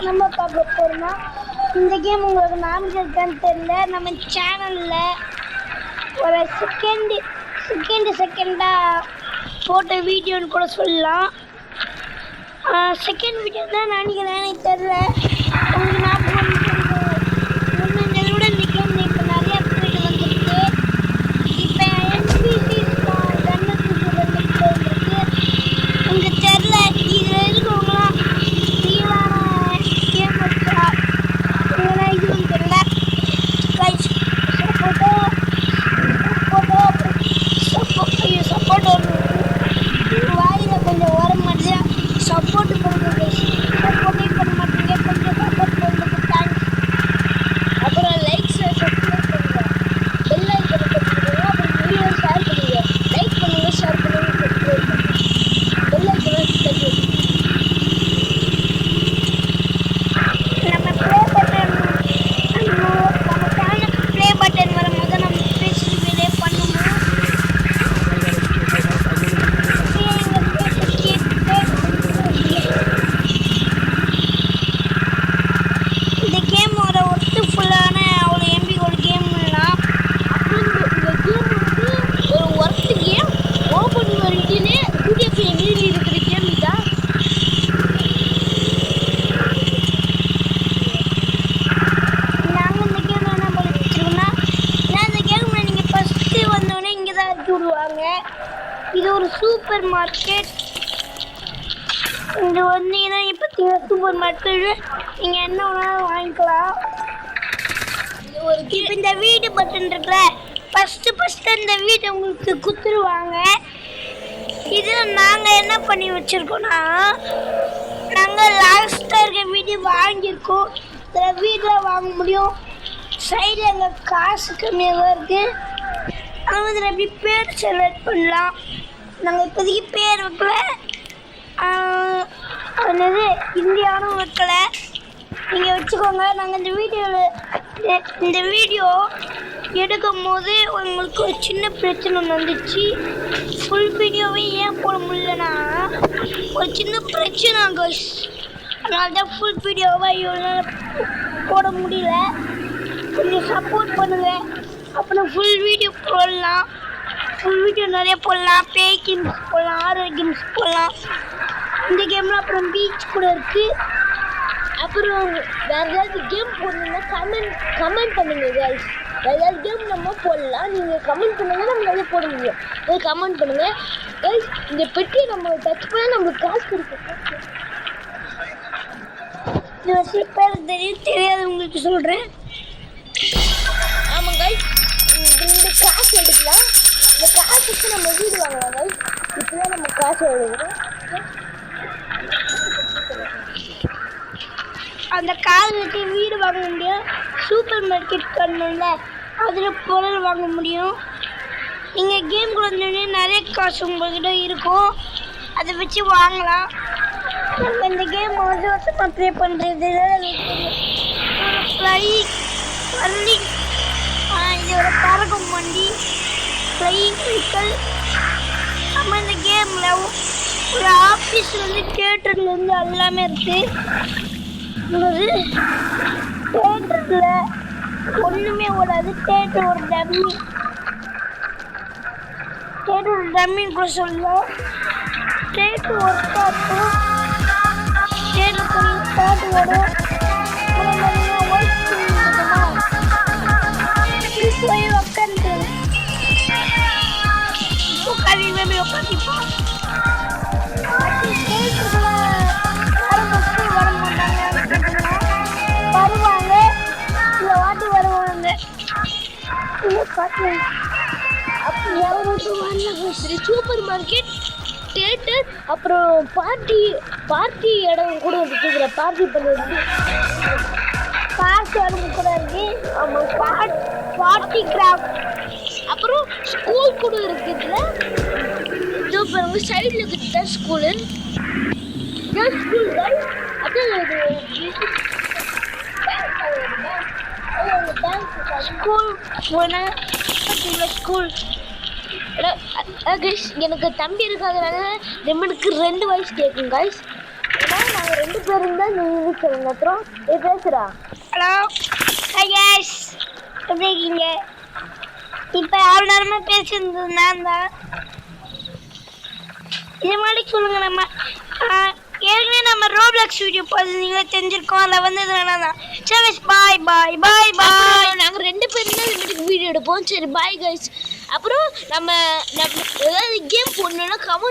நம்ம பார்க்க போறோம்னா இந்த கேம் உங்களுக்கு ஞாபகம் இருக்கான்னு தெரியல. நம்ம சேனல்ல ஒரு செகண்டா போட்ட வீடியோன்னு கூட சொல்லலாம். செகண்ட் வீடியோ தான் நினைக்கிறேன், எனக்கு தெரியல. உங்களுக்கு ஞாபகம் முன்னதை விட இந்த கேம் இப்போ நிறைய அப்டேட் வந்துருக்கு. இப்போ NPC உங்களுக்கு தெரியல. இதில் இருக்கவங்களாம் ரியலான கேம் வச்சா இதெல்லாம் இதுவும் தெரியல. சப்போர்ட் வாயில் கொஞ்சம் வர மாட்டேன். சப்போர்ட் பண்ணுங்க, சப்போர்ட்டே பண்ண மாட்டேங்க. கொஞ்சம் சப்போர்ட் பண்ணுங்க, தேங்க்ஸ். அப்புறம் லைக்ஸ் சப்ஸ்கிரைப் பண்ணுங்க, பெல் ஐக்கன் கொடுத்துருங்க. அப்புறம் வீடியோ ஷேர் பண்ணுங்க, லைக் பண்ணுங்க, ஷேர் பண்ணுங்க, சப்ஸ்கிரைப் பண்ணுங்க, பெல் ஐக்கன் தட்டி நம்ம ப்ளே பட்டன் நம்ம சேனலுக்கு ப்ளே பட்டன் வரும்போது நம்ம பேசி வீடியோ பண்ணணும். இந்த கேமோட ஒட்டு ஃபுல்லான ஒரு எம்பி ஒரு கேம்லாம். இந்த கேம் வந்து ஒரு ஒர்த்து கேம். ஓப்பன் பண்ணிட்டுன்னு பிடிஎஃப் எழுதி இருக்கிற கேம் தான். நாங்கள் இந்த கேம் என்ன பண்ணிட்டுருக்கோம்னா, இந்த கேமில் நீங்கள் ஃபஸ்ட்டு வந்தோடனே இங்கே தான் இறக்கி விடுவாங்க. இது ஒரு சூப்பர் மார்க்கெட். இங்கே வந்தீங்கன்னா இப்போ சூப்பர் மார்க்கெட்டு நீங்கள் என்ன வேணாலும் வாங்கிக்கலாம். இப்போ இந்த வீடு பட்டன் இருக்குல்ல, ஃபஸ்ட்டு இந்த வீட்டை உங்களுக்கு கொடுத்துருவாங்க. இதில் நாங்கள் என்ன பண்ணி வச்சுருக்கோன்னா, நாங்கள் லாஸ்ட்டாக இருக்க வீடு வாங்கியிருக்கோம். இதில் வீட்டில் வாங்க முடியும். சைடில் எங்கள் காசு கம்மியாக தான் இருக்குது. நாங்கள் இதில் எப்படி பேர் செலக்ட் பண்ணலாம். நாங்கள் இப்போதைக்கு பேர் வைக்கல, என்னது இந்தியாவும் வைக்கல. நீங்கள் வச்சுக்கோங்க. நாங்கள் இந்த வீடியோ எடுக்கும் போது உங்களுக்கு ஒரு சின்ன பிரச்சனை வந்துச்சு. ஃபுல் வீடியோவே ஏன் போட முடியலன்னா, ஒரு சின்ன பிரச்சனை கைஸ். அதனால தான் ஃபுல் வீடியோவை இவ்வளோ போட முடியல. கொஞ்சம் சப்போர்ட் பண்ணுங்கள், அப்புறம் ஃபுல் வீடியோ போடலாம். ஃபுல் வீடியோ நிறைய போடலாம். பேய் கேம்ஸ் போடலாம், ஹாரர் கேம்ஸ் போடலாம். இந்த கேமில் அப்புறம் பீச் கூட இருக்குது. அப்புறம் வேறு ஏதாவது கேம் போடணுன்னா கமெண்ட் பண்ணுங்கள் கைஸ். வேறு ஏதாவது கேம் நம்ம போடலாம். நீங்கள் கமெண்ட் பண்ணுங்கள், நம்ம நிறைய போட முடியும். அது கமெண்ட் பண்ணுங்கள் கைஸ். இந்த பெட்டியை நம்ம டச் பண்ணால் நம்மளுக்கு காசு கொடுக்கும். இது சில பேருக்கு தெரியாது, உங்களுக்கு சொல்கிறேன். ஆமாம் கைஸ், இந்த காசு எடுக்கலாம். இந்த காசுக்கு நம்ம வீடு வாங்கலாம் கைஸ். இப்போதான் நம்ம காசு எழுதுகிறோம். அந்த காசு வச்சு வீடு வாங்க முடியும். சூப்பர் மார்க்கெட் பண்ணல, அதில் பொருள் வாங்க முடியும். நீங்கள் கேம் கொடுத்தோடனே நிறைய காசு உங்கள்கிட்ட இருக்கும், அதை வச்சு வாங்கலாம். நம்ம இந்த கேம் வருஷமாக ப்ளே பண்ணுறது இது ஒரு பறக்கும் வண்டி, ஃப்ளையிங் வெஹிக்கிள். நம்ம இந்த கேமில் ஒரு ஆஃபீஸ்லேருந்து தியேட்டர்லேருந்து எல்லாமே இருக்குது. தேட்டரில் ஒன்றுமே ஓடாது. தேட்டர் ஒரு டம்மின்னு கூட சொல்லலாம். தேட்டர் ஒர்க் ஆகும். தேட்டர் கொஞ்சம் பாட்டு ஓடும். போய் உட்காந்து உட்காந்துப்போம். வருவாங்க, இந்த வாட்டி வருவாங்க. சூப்பர் மார்க்கெட், தேட்டர், அப்புறம் பார்ட்டி இடம் கூட இருக்குது. பார்ட்டி பண்ணுறது பார்ட்டி இடம் கூட இருக்கு. ஆமாம், பார்ட்டி கிராஃப்ட். அப்புறம் ஸ்கூல் கூட இருக்குதுல. இதோ பாருங்க, சைடில் இருக்குது ஸ்கூலு. ஸ்கூல் தான் அது ஸ்கூல் போனால் ஸ்கூல் கைஸ் எனக்கு தம்பி இருக்காதனால ரெமனுக்கு 2 வயசு கேட்கும் கைஸ். ஏன்னா நாங்கள் 2 பேரும் தான் சொல்லுங்க. அப்புறம் பேசுகிறா. ஹலோ கைஸ், எப்படி இருக்கீங்க? இப்போ அவ்வளோ நேரமாக பேசியிருந்தது நான் தான். இது மாதிரி சொல்லுங்க. நம்ம ஏற்கனவே நம்ம ரோப்ளாக்ஸ் வீடியோ பார்த்துருந்தீங்களா, தெரிஞ்சிருக்கோம். அதில் வந்து இதெல்லாம் தான். சரி பாய் பாய் பாய் பாய். நாங்கள் 2 பேரும் தான் வீடியோ எடுப்போம். சரி பாய் கைஸ். அப்புறம் நம்ம ஏதாவது கேம் போடணுன்னா கமெண்ட்